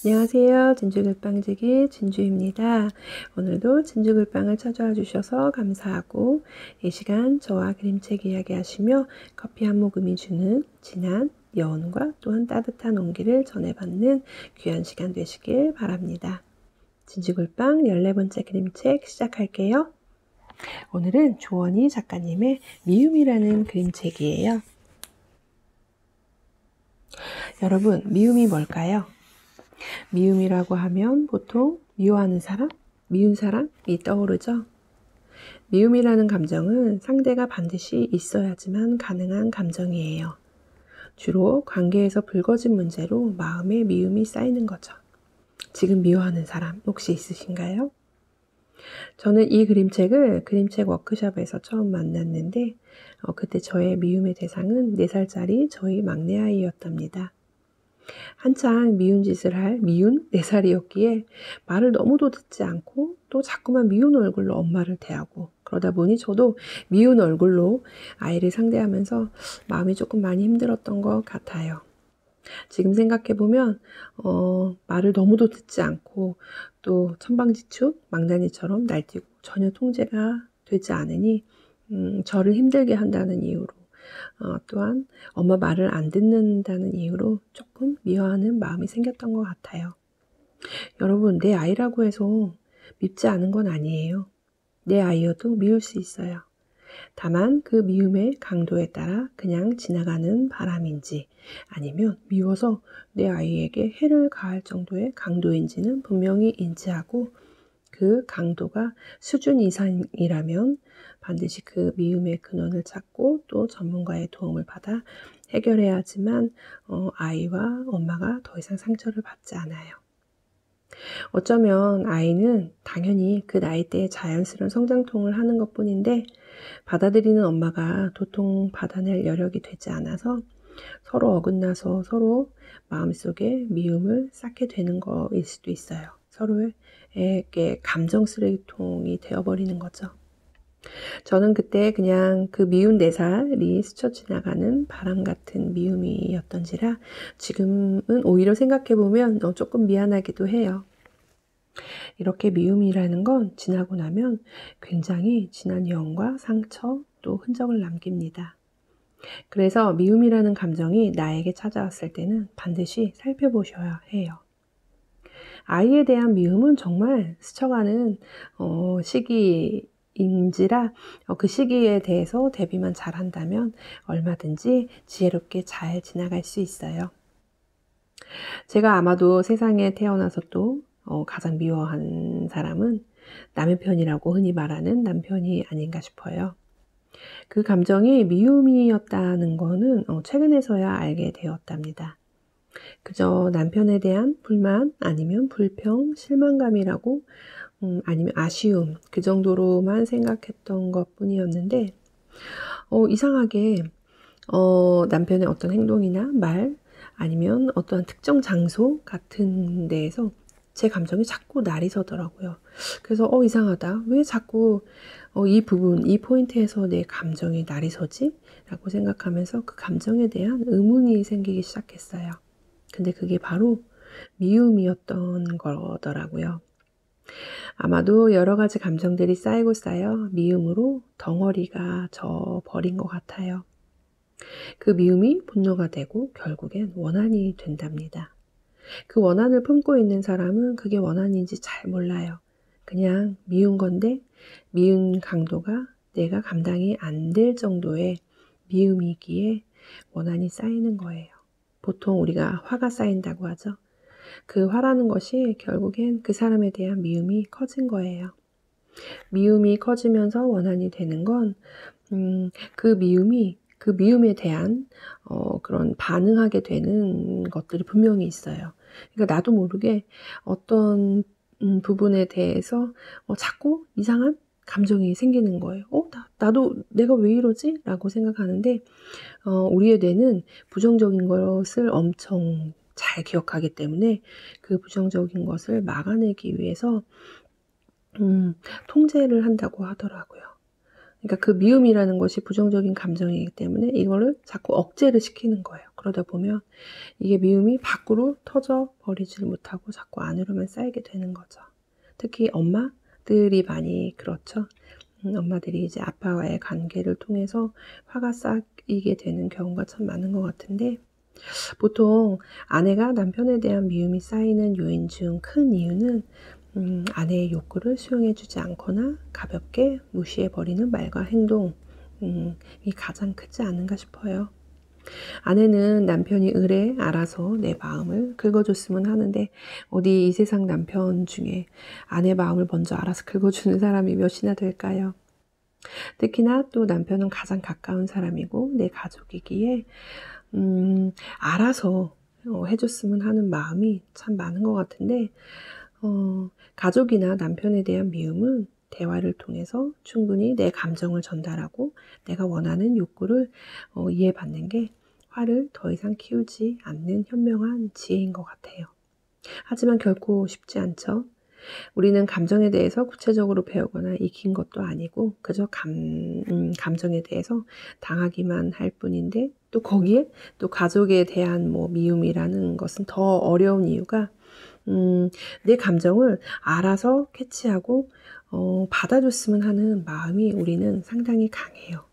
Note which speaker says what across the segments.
Speaker 1: 안녕하세요. 진주글빵지기 진주입니다. 오늘도 진주글빵을 찾아와 주셔서 감사하고 이 시간 저와 그림책 이야기 하시며 커피 한 모금이 주는 진한 여운과 또한 따뜻한 온기를 전해받는 귀한 시간 되시길 바랍니다. 진주글빵 14번째 그림책 시작할게요. 오늘은 조원희 작가님의 미움이라는 그림책이에요. 여러분, 미움이 뭘까요? 미움이라고 하면 보통 미워하는 사람, 미운 사람이 떠오르죠. 미움이라는 감정은 상대가 반드시 있어야지만 가능한 감정이에요. 주로 관계에서 불거진 문제로 마음에 미움이 쌓이는 거죠. 지금 미워하는 사람 혹시 있으신가요? 저는 이 그림책을 그림책 워크숍에서 처음 만났는데 그때 저의 미움의 대상은 4살짜리 저희 막내 아이였답니다. 한창 미운 짓을 할 미운 4살이었기에 말을 너무도 듣지 않고 또 자꾸만 미운 얼굴로 엄마를 대하고 그러다 보니 저도 미운 얼굴로 아이를 상대하면서 마음이 조금 많이 힘들었던 것 같아요. 지금 생각해보면 말을 너무도 듣지 않고 또 천방지축 망나니처럼 날뛰고 전혀 통제가 되지 않으니 저를 힘들게 한다는 이유로 또한 엄마 말을 안 듣는다는 이유로 조금 미워하는 마음이 생겼던 것 같아요. 여러분, 내 아이라고 해서 밉지 않은 건 아니에요. 내 아이여도 미울 수 있어요. 다만 그 미움의 강도에 따라 그냥 지나가는 바람인지 아니면 미워서 내 아이에게 해를 가할 정도의 강도인지는 분명히 인지하고 그 강도가 수준 이상이라면 반드시 그 미움의 근원을 찾고 또 전문가의 도움을 받아 해결해야 하지만 아이와 엄마가 더 이상 상처를 받지 않아요. 어쩌면 아이는 당연히 그 나이대에 자연스러운 성장통을 하는 것뿐인데 받아들이는 엄마가 도통 받아낼 여력이 되지 않아서 서로 어긋나서 서로 마음속에 미움을 쌓게 되는 거일 수도 있어요. 서로에게 감정 쓰레기통이 되어버리는 거죠. 저는 그때 그냥 그 미운 4살이 스쳐 지나가는 바람 같은 미움이었던지라 지금은 오히려 생각해보면 조금 미안하기도 해요. 이렇게 미움이라는 건 지나고 나면 굉장히 진한 여운과 상처 또 흔적을 남깁니다. 그래서 미움이라는 감정이 나에게 찾아왔을 때는 반드시 살펴보셔야 해요. 아이에 대한 미움은 정말 스쳐가는 시기인지라 그 시기에 대해서 대비만 잘한다면 얼마든지 지혜롭게 잘 지나갈 수 있어요. 제가 아마도 세상에 태어나서 또 가장 미워한 사람은 남의 편이라고 흔히 말하는 남편이 아닌가 싶어요. 그 감정이 미움이었다는 거는 최근에서야 알게 되었답니다. 그저 남편에 대한 불만 아니면 불평, 실망감이라고 아니면 아쉬움 그 정도로만 생각했던 것 뿐이었는데 이상하게 남편의 어떤 행동이나 말 아니면 어떤 특정 장소 같은 데에서 제 감정이 자꾸 날이 서더라고요. 그래서 이상하다. 왜 자꾸 이 부분, 이 포인트에서 내 감정이 날이 서지? 라고 생각하면서 그 감정에 대한 의문이 생기기 시작했어요. 근데 그게 바로 미움이었던 거더라고요. 아마도 여러 가지 감정들이 쌓이고 쌓여 미움으로 덩어리가 져 버린 것 같아요. 그 미움이 분노가 되고 결국엔 원한이 된답니다. 그 원한을 품고 있는 사람은 그게 원한인지 잘 몰라요. 그냥 미운 건데 미운 강도가 내가 감당이 안 될 정도의 미움이기에 원한이 쌓이는 거예요. 보통 우리가 화가 쌓인다고 하죠. 그 화라는 것이 결국엔 그 사람에 대한 미움이 커진 거예요. 미움이 커지면서 원한이 되는 건 그 미움에 대한 그런 반응하게 되는 것들이 분명히 있어요. 그러니까 나도 모르게 어떤 부분에 대해서 자꾸 이상한 감정이 생기는 거예요. 나도 내가 왜 이러지? 라고 생각하는데 우리의 뇌는 부정적인 것을 엄청 잘 기억하기 때문에 그 부정적인 것을 막아내기 위해서 통제를 한다고 하더라고요. 그러니까 그 미움이라는 것이 부정적인 감정이기 때문에 이거를 자꾸 억제를 시키는 거예요. 그러다 보면 이게 미움이 밖으로 터져 버리지를 못하고 자꾸 안으로만 쌓이게 되는 거죠. 특히 엄마들이 많이 그렇죠. 엄마들이 이제 아빠와의 관계를 통해서 화가 쌓이게 되는 경우가 참 많은 것 같은데, 보통 아내가 남편에 대한 미움이 쌓이는 요인 중 큰 이유는 아내의 욕구를 수용해주지 않거나 가볍게 무시해버리는 말과 행동이 가장 크지 않은가 싶어요. 아내는 남편이 의뢰 알아서 내 마음을 긁어줬으면 하는데, 어디 이 세상 남편 중에 아내 마음을 먼저 알아서 긁어주는 사람이 몇이나 될까요? 특히나 또 남편은 가장 가까운 사람이고 내 가족이기에 알아서 해줬으면 하는 마음이 참 많은 것 같은데, 가족이나 남편에 대한 미움은 대화를 통해서 충분히 내 감정을 전달하고 내가 원하는 욕구를 이해받는 게 화를 더 이상 키우지 않는 현명한 지혜인 것 같아요. 하지만 결코 쉽지 않죠. 우리는 감정에 대해서 구체적으로 배우거나 익힌 것도 아니고 그저 감정에 대해서 당하기만 할 뿐인데, 또 거기에 또 가족에 대한 미움이라는 것은 더 어려운 이유가 내 감정을 알아서 캐치하고 받아줬으면 하는 마음이 우리는 상당히 강해요.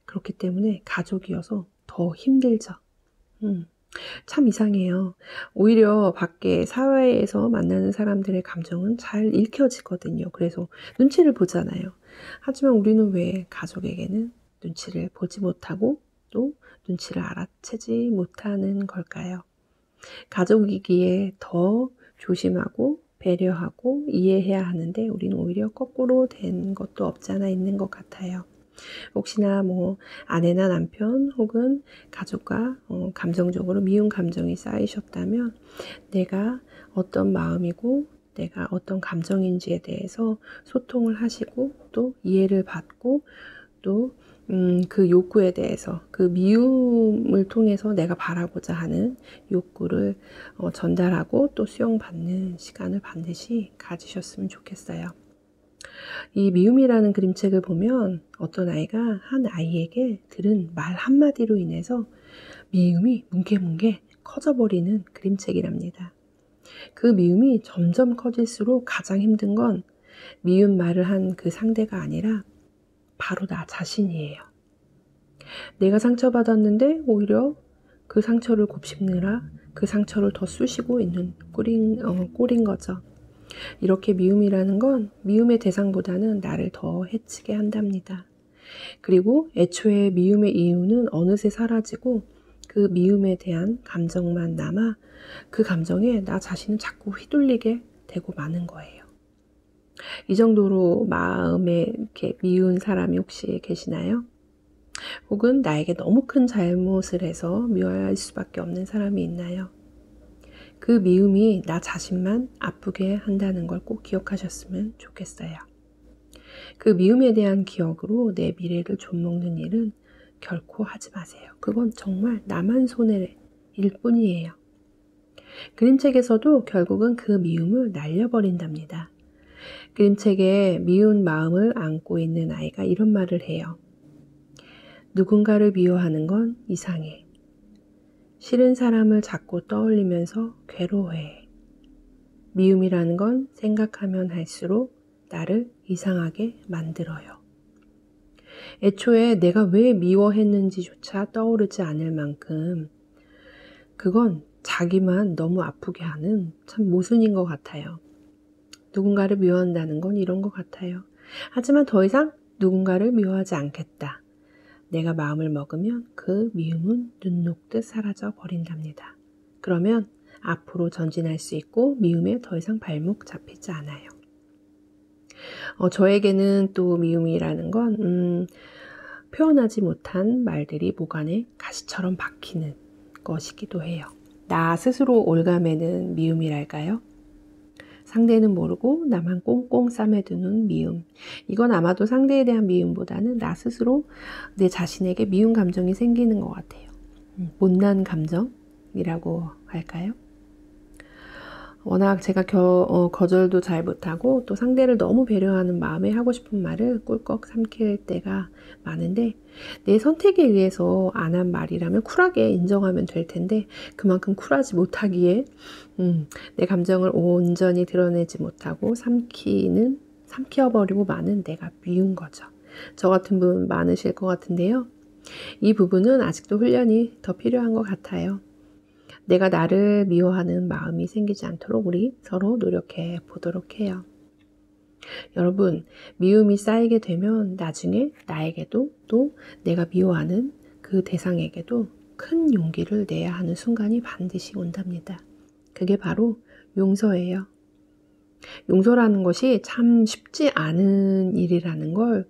Speaker 1: 그렇기 때문에 가족이어서 더 힘들죠. 참 이상해요. 오히려 밖에 사회에서 만나는 사람들의 감정은 잘 읽혀지거든요. 그래서 눈치를 보잖아요. 하지만 우리는 왜 가족에게는 눈치를 보지 못하고 또 눈치를 알아채지 못하는 걸까요? 가족이기에 더 조심하고 배려하고 이해해야 하는데 우리는 오히려 거꾸로 된 것도 없지 않아 있는 것 같아요. 혹시나 아내나 남편 혹은 가족과 감정적으로 미운 감정이 쌓이셨다면, 내가 어떤 마음이고 내가 어떤 감정인지에 대해서 소통을 하시고 또 이해를 받고 또 그 욕구에 대해서, 그 미움을 통해서 내가 바라고자 하는 욕구를 전달하고 또 수용받는 시간을 반드시 가지셨으면 좋겠어요. 이 미움이라는 그림책을 보면 어떤 아이가 한 아이에게 들은 말 한마디로 인해서 미움이 뭉게뭉게 커져버리는 그림책이랍니다. 그 미움이 점점 커질수록 가장 힘든 건 미운 말을 한 그 상대가 아니라 바로 나 자신이에요. 내가 상처받았는데 오히려 그 상처를 곱씹느라 그 상처를 더 쑤시고 있는 꼴인 거죠. 이렇게 미움이라는 건 미움의 대상보다는 나를 더 해치게 한답니다. 그리고 애초에 미움의 이유는 어느새 사라지고 그 미움에 대한 감정만 남아 그 감정에 나 자신을 자꾸 휘둘리게 되고 마는 거예요. 이 정도로 마음에 이렇게 미운 사람이 혹시 계시나요? 혹은 나에게 너무 큰 잘못을 해서 미워할 수밖에 없는 사람이 있나요? 그 미움이 나 자신만 아프게 한다는 걸 꼭 기억하셨으면 좋겠어요. 그 미움에 대한 기억으로 내 미래를 좀먹는 일은 결코 하지 마세요. 그건 정말 나만 손해일 뿐이에요. 그림책에서도 결국은 그 미움을 날려버린답니다. 그림책에 미운 마음을 안고 있는 아이가 이런 말을 해요. 누군가를 미워하는 건 이상해. 싫은 사람을 자꾸 떠올리면서 괴로워해. 미움이라는 건 생각하면 할수록 나를 이상하게 만들어요. 애초에 내가 왜 미워했는지조차 떠오르지 않을 만큼 그건 자기만 너무 아프게 하는 참 모순인 것 같아요. 누군가를 미워한다는 건 이런 것 같아요. 하지만 더 이상 누군가를 미워하지 않겠다. 내가 마음을 먹으면 그 미움은 눈 녹듯 사라져 버린답니다. 그러면 앞으로 전진할 수 있고 미움에 더 이상 발목 잡히지 않아요. 저에게는 또 미움이라는 건 표현하지 못한 말들이 목 안에 가시처럼 박히는 것이기도 해요. 나 스스로 올가매는 미움이랄까요? 상대는 모르고 나만 꽁꽁 싸매두는 미움. 이건 아마도 상대에 대한 미움보다는 나 스스로 내 자신에게 미운 감정이 생기는 것 같아요. 못난 감정이라고 할까요? 워낙 제가 거절도 잘 못하고 또 상대를 너무 배려하는 마음에 하고 싶은 말을 꿀꺽 삼킬 때가 많은데, 내 선택에 의해서 안 한 말이라면 쿨하게 인정하면 될 텐데 그만큼 쿨하지 못하기에 내 감정을 온전히 드러내지 못하고 삼켜버리고 마는 내가 미운 거죠. 저 같은 분 많으실 것 같은데요. 이 부분은 아직도 훈련이 더 필요한 것 같아요. 내가 나를 미워하는 마음이 생기지 않도록 우리 서로 노력해 보도록 해요. 여러분, 미움이 쌓이게 되면 나중에 나에게도 또 내가 미워하는 그 대상에게도 큰 용기를 내야 하는 순간이 반드시 온답니다. 그게 바로 용서예요. 용서라는 것이 참 쉽지 않은 일이라는 걸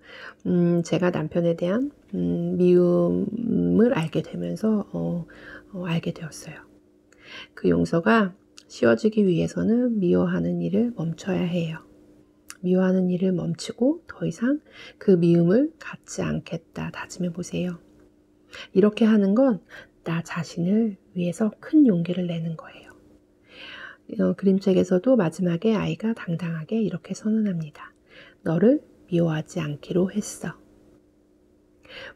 Speaker 1: 제가 남편에 대한 미움을 알게 되면서 알게 되었어요. 그 용서가 쉬워지기 위해서는 미워하는 일을 멈춰야 해요. 미워하는 일을 멈추고 더 이상 그 미움을 갖지 않겠다 다짐해 보세요. 이렇게 하는 건 나 자신을 위해서 큰 용기를 내는 거예요. 그림책에서도 마지막에 아이가 당당하게 이렇게 선언합니다. 너를 미워하지 않기로 했어.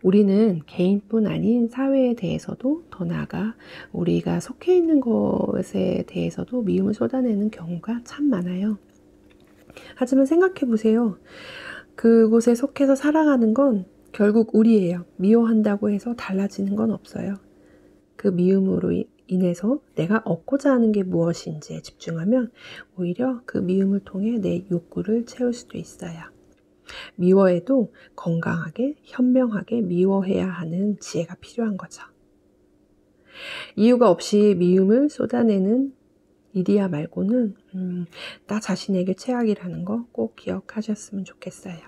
Speaker 1: 우리는 개인뿐 아닌 사회에 대해서도, 더 나아가 우리가 속해 있는 것에 대해서도 미움을 쏟아내는 경우가 참 많아요. 하지만 생각해 보세요. 그곳에 속해서 살아가는 건 결국 우리예요. 미워한다고 해서 달라지는 건 없어요. 그 미움으로 인해서 내가 얻고자 하는 게 무엇인지에 집중하면 오히려 그 미움을 통해 내 욕구를 채울 수도 있어요. 미워해도 건강하게, 현명하게 미워해야 하는 지혜가 필요한 거죠. 이유가 없이 미움을 쏟아내는 일이야 말고는 나 자신에게 최악이라는 거 꼭 기억하셨으면 좋겠어요.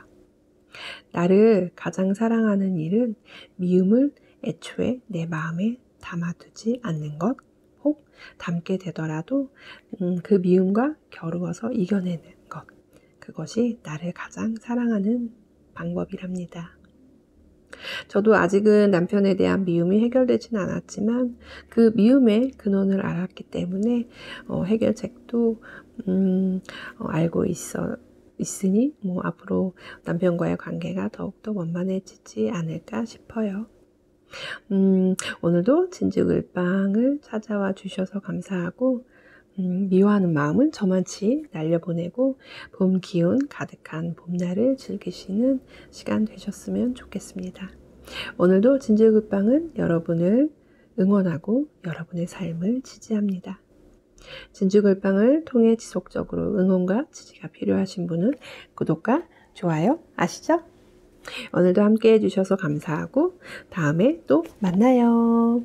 Speaker 1: 나를 가장 사랑하는 일은 미움을 애초에 내 마음에 담아두지 않는 것, 혹 담게 되더라도 그 미움과 겨루어서 이겨내는 것, 그것이 나를 가장 사랑하는 방법이랍니다. 저도 아직은 남편에 대한 미움이 해결되진 않았지만 그 미움의 근원을 알았기 때문에 해결책도 알고 있으니 앞으로 남편과의 관계가 더욱더 원만해지지 않을까 싶어요. 오늘도 진즉을방을 찾아와 주셔서 감사하고 미워하는 마음은 저만치 날려보내고 봄 기운 가득한 봄날을 즐기시는 시간 되셨으면 좋겠습니다. 오늘도 진즉을방은 여러분을 응원하고 여러분의 삶을 지지합니다. 진즉을방을 통해 지속적으로 응원과 지지가 필요하신 분은 구독과 좋아요 아시죠? 오늘도 함께 해주셔서 감사하고 다음에 또 만나요.